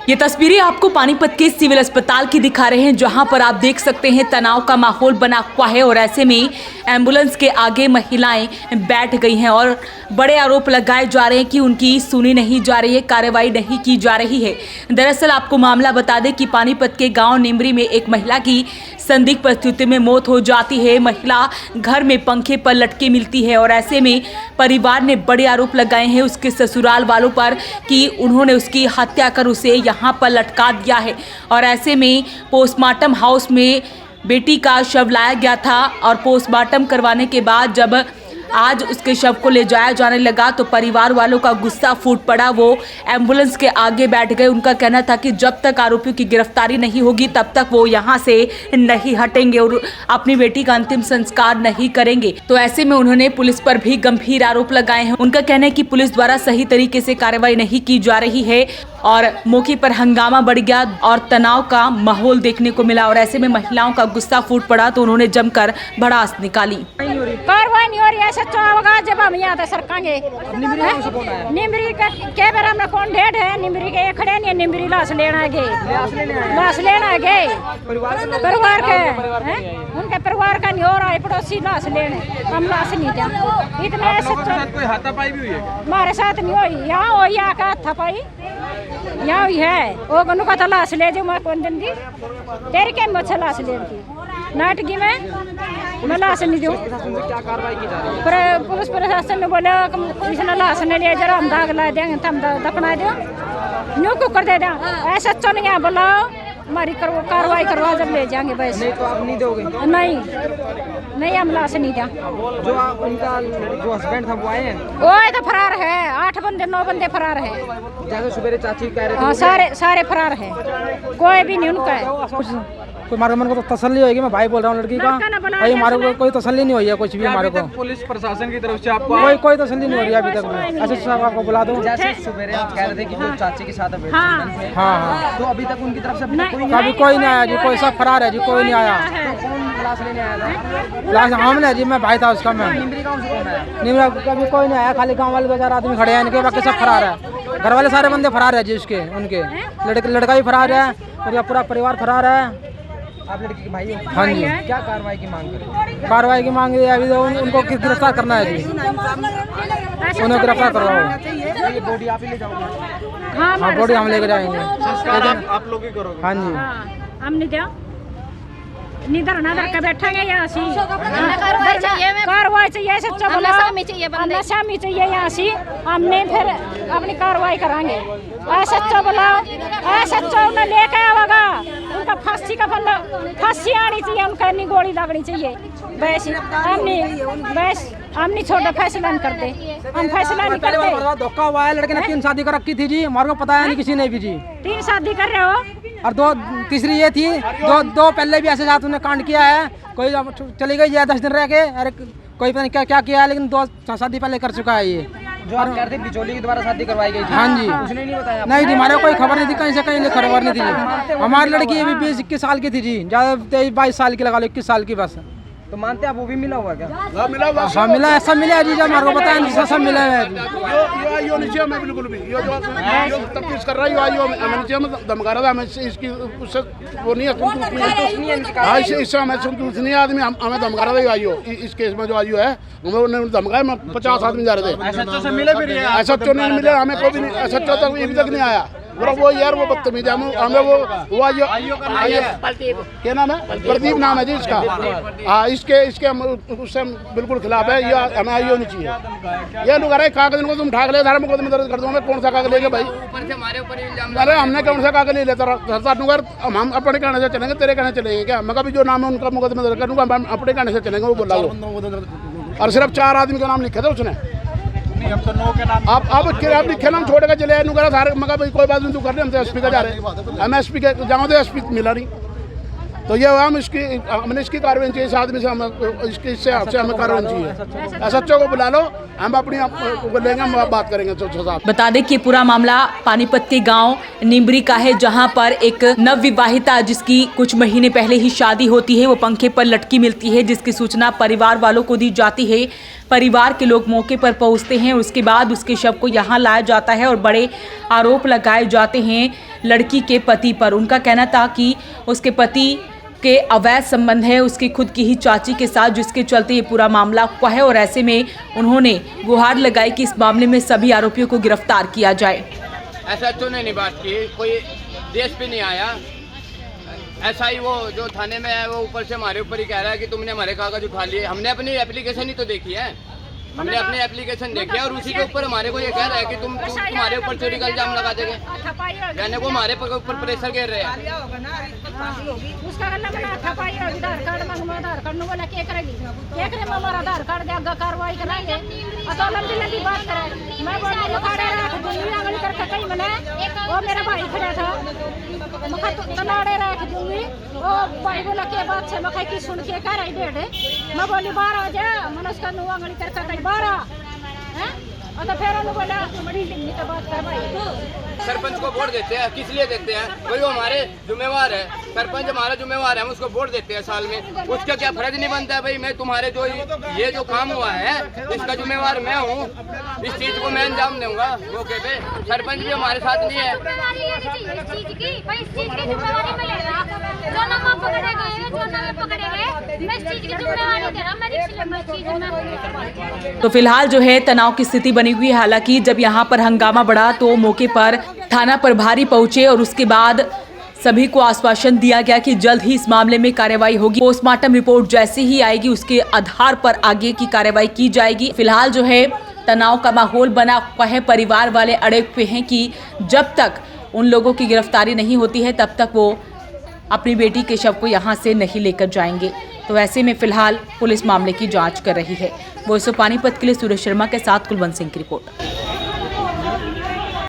ये तस्वीरें आपको पानीपत के सिविल अस्पताल की दिखा रहे हैं, जहां पर आप देख सकते हैं तनाव का माहौल बना हुआ है और ऐसे में एम्बुलेंस के आगे महिलाएं बैठ गई हैं और बड़े आरोप लगाए जा रहे हैं कि उनकी सुनी नहीं जा रही है, कार्रवाई नहीं की जा रही है। दरअसल आपको मामला बता दें कि पानीपत के गांव निमरी में एक महिला की संदिग्ध परिस्थिति में मौत हो जाती है। महिला घर में पंखे पर लटकी मिलती है और ऐसे में परिवार ने बड़े आरोप लगाए हैं उसके ससुराल वालों पर कि उन्होंने उसकी हत्या कर उसे यहाँ पर लटका दिया है। और ऐसे में पोस्टमार्टम हाउस में बेटी का शव लाया गया था और पोस्टमार्टम करवाने के बाद जब आज उसके शव को ले जाया जाने लगा तो परिवार वालों का गुस्सा फूट पड़ा। वो एम्बुलेंस के आगे बैठ गए। उनका कहना था कि जब तक आरोपियों की गिरफ्तारी नहीं होगी तब तक वो यहाँ से नहीं हटेंगे और अपनी बेटी का अंतिम संस्कार नहीं करेंगे। तो ऐसे में उन्होंने पुलिस पर भी गंभीर आरोप लगाए हैं। उनका कहना है कि पुलिस द्वारा सही तरीके से कार्रवाई नहीं की जा रही है और मौके पर हंगामा बढ़ गया और तनाव का माहौल देखने को मिला और ऐसे में महिलाओं का गुस्सा फूट पड़ा तो उन्होंने जमकर भड़ास निकाली। कार्रवाई नहीं हो रही है, सच्चा होगा जब हम यहाँ से सरकांगे। निमरी के बार हमने कौन डेढ़ है, निमरी के खड़े नहीं, निमरी लाश लेना गए, लाश लेना गए परिवार के, उनके परिवार का नहीं हो रहा है, पड़ोसी लाश लेने, हम लाश नहीं जाए। इतने कोई हाथापाई भी हुई है हमारे साथ नहीं हुई, यहाँ हो यहाँ का हाथापाई यहाँ हुई है। वो गनु का तो लाश ले जाओ, मैं कौन दिन दी तेरी के मच्छर लाश ले दी नाटकी में मैं लाश नहीं दूँ। क्या कार्रवाई की जा रही है? पुलिस प्रशासन ने बोला इसने लाश नहीं लिया, जरा हम दाग ला देंगे, हम दफना दो, न्यू कुकर दे दें। ऐसा तो नहीं है, बुलाओ हमारी कार्रवाई करवा, जब ले जाएंगे बस। नहीं तो आप नहीं दोगे? नहीं हम लाश नहीं दें। जो उनका जो हस्बैंड था वो आए हैं? वो तो फरार है, 8 बंदे 9 बंदे फरार है। जैसे सुबह चाची कह रहे थे। हाँ सारे फरार है, कोई भी नहीं उनका है। कोई हमारे मन को तो तसल्ली होगी, मैं भाई बोल रहा हूँ लड़की का, भाई हमारे को कोई तसल्ली नहीं हुई है कुछ भी हमारे को। पुलिस प्रशासन की तरफ से आपको कोई तसल्ली नहीं हो रही है अभी तक। अच्छा साहब आपको बुला दो। जैसे सुबह आप कह रहे थे कि जो चाची के साथ हाँ, तो अभी तक उनकी तरफ से अभी कोई नहीं आया जी, कोई सब फरार है जी, कोई नहीं आया। कौन लाश लेने आया था? लाश हमने जी, मैं भाई था उसका। मैं निमरी गाँव से कौन आया? निमरा कभी कोई नहीं आया, खाली गाँव वाले 2-4 आदमी खड़े हैं, इनके बाकी सब फरार है। घर वाले सारे बंदे फरार है जी, उसके उनके लड़का भी फरार है और पूरा परिवार फरार है। आप लड़की के भाई हो? हाँ जी। क्या कार्रवाई की मांग करें? कार्रवाई की मांग है अभी तो उनको गिरफ्तार करना है जी, उन्हें गिरफ्तार करवाओ। ये बॉडी आप ही ले जाओगे? हाँ बॉडी हम लेकर जाएंगे। आप लोग ही करोगे? हाँ जी। हम नहीं दो, निधर नजर के बैठेंगे यहाँ सी। कार्रवाई चाहिए, सच्चा बोला सामी चाहिए यहाँ सी, हमने फिर अपनी कार्रवाई कराएंगे। सच्चा बोला सच्चा उन्हें लेके आवेगा, उनका फांसी का फांसी आनी चाहिए, उनका नहीं गोली लगनी चाहिए। बस हम नहीं छोटा फैसला नहीं करते, हम फैसला नहीं करते। धोखा हुआ है, लड़के ने 3 शादी कर रखी थी जी, हमारे को पता है नहीं किसी ने भी जी। 3 शादी कर रहे हो और 2 तीसरी ये थी, दो पहले भी ऐसे साथ उन्होंने कांड किया है। कोई चली गई है 10 दिन रह के, अरे कोई पता नहीं क्या किया है, लेकिन 2 शादी पहले कर चुका है ये। जो आप कह रहे थे बिचौली के द्वारा शादी करवाई गई थी? हाँ जी। उसने नहीं बताया? नहीं जी, हमारे कोई खबर नहीं थी, कहीं से कहीं खबर नहीं थी जी। हमारी लड़की अभी 20-21 साल की थी जी, ज़्यादा 23-22 साल की लगा लो, 21 साल की बस। तो मानते आप वो भी मिला हुआ क्या? हाँ मिला, ऐसा मिला है जी, जब हमारे को पता है सब मिला है। यो नहीं चाहिए, मैं बिल्कुल भी यो जो तफ्तीश कर रहा है, यो हमें नहीं चाहिए, धमका रहा था हमें, इसकी उससे वो नहीं है। हाँ इससे हमें संतुष्ट नहीं आदमी, हमें धमका रहा था आइयो, इस केस में जो आइयो है हमें धमकाया। मैं 50 आदमी जा रहे थे। ऐसा मिले फिर? ऐसा तो नहीं मिले हमें, कोई भी नहीं ऐसा तक अभी तक नहीं आया। वो यार वो बदतमीज हमें वो आइयो क्या नाम है, प्रदीप नाम है जी इसका। हाँ इसके हम उससे बिल्कुल खिलाफ है, या हमें आइयो नहीं चाहिए। ये लोग अरे कागज इनको तुम ठाक ले, धारा मुकदमे दर्ज कर दो, हमें कौन सा कागज लेंगे भाई? अरे हमने कौन सा कागज ले लेता हम अपने कहने से चलेंगे, तेरे कहने चलेंगे क्या? मैं कभी जो नाम है उनका मुकदमा दर्ज करूँगा, हम अपने कहने से चलेंगे। वो बोला वो, और सिर्फ 4 आदमी का नाम लिखे थे उसने। हम तो 9 के नाम आप लिखे नाम छोड़ के चले सारे, मगर भाई कोई बात नहीं, तू कर ले, हम तो एसपी का जा रहे हैं, हम एसपी के जाऊँ तो एसपी मिला नहीं। तो ये हम हमने इसकी कार्रवाई चाहिए, इस आदमी से हम इससे हमें कार्रवाई चाहिए। एसएचओ को बुला लो, हम अपनी लेंगे, हम बात करेंगे साहब। बता दें कि पूरा मामला पानीपत के गांव निम्बरी का है, जहां पर एक नवविवाहिता जिसकी कुछ महीने पहले ही शादी होती है, वो पंखे पर लटकी मिलती है, जिसकी सूचना परिवार वालों को दी जाती है। परिवार के लोग मौके पर पहुंचते हैं, उसके बाद उसके शव को यहां लाया जाता है और बड़े आरोप लगाए जाते हैं लड़की के पति पर। उनका कहना था कि उसके पति के अवैध संबंध है उसकी खुद की ही चाची के साथ, जिसके चलते ये पूरा मामला हुआ है और ऐसे में उन्होंने गुहार लगाई कि इस मामले में सभी आरोपियों को गिरफ्तार किया जाए। एसएचओ ने नहीं बात की, कोई देश पे नहीं आया। ऐसा ही वो जो थाने में है वो ऊपर से हमारे ऊपर ही कह रहा है कि तुमने हमारे कागज उठा लिए। हमने अपनी एप्लीकेशन ही तो देखी है, हमने अपनी एप्लीकेशन देखी है और उसी के ऊपर हमारे को ये कह रहा है कि तुम्हारे ऊपर चोरी का इल्जाम लगा देंगे, यानी वो हमारे ऊपर प्रेशर गिर रहे हैं। उसका आधार कार्ड मंगवा, आधार कार्ड नु बोला क्या करेगी, क्या करे हमारा आधार कार्ड दे, आगे कार्रवाई कराएंगे। तो लंबी लंबी बात करे, मैं बोली वो खड़े रख दूंगी, आंगली करके कहीं मैंने वो मेरा भाई खड़ा था, मैं तो तनाड़े रख दूंगी। वो भाई बोला क्या बात है, मैं की सुन के कह रही बेटे, मैं बोली बाहर आ जा, मैंने उसका नु आंगली करके कहीं बाहर आ हैं। और तो फिर उन्होंने बोला बड़ी लिंगी तो बात कर भाई। सरपंच को वोट देते हैं, किस लिए देते हैं, वही वो हमारे जिम्मेवार है, सरपंच हमारा जिम्मेवार है, हम उसको वोट देते हैं साल में। उसका क्या फर्ज नहीं बनता है भाई, मैं तुम्हारे जो ये जो काम हुआ है इसका जिम्मेवार मैं हूँ, इस चीज को मैं अंजाम दूंगा मौके पे। सरपंच भी हमारे साथ नहीं है। तो फिलहाल जो है तनाव की स्थिति बनी हुई है। हालांकि जब यहाँ पर हंगामा बढ़ा तो मौके पर थाना प्रभारी पहुंचे और उसके बाद सभी को आश्वासन दिया गया कि जल्द ही इस मामले में कार्रवाई होगी। पोस्टमार्टम रिपोर्ट जैसे ही आएगी उसके आधार पर आगे की कार्रवाई की जाएगी। फिलहाल जो है तनाव का माहौल बना हुआ है। परिवार वाले अड़े हुए हैं कि जब तक उन लोगों की गिरफ्तारी नहीं होती है तब तक वो अपनी बेटी के शव को यहाँ से नहीं लेकर जाएंगे। तो ऐसे में फिलहाल पुलिस मामले की जांच कर रही है। वॉइस ऑफ पानीपत के लिए सुरेश शर्मा के साथ कुलवंत सिंह की रिपोर्ट।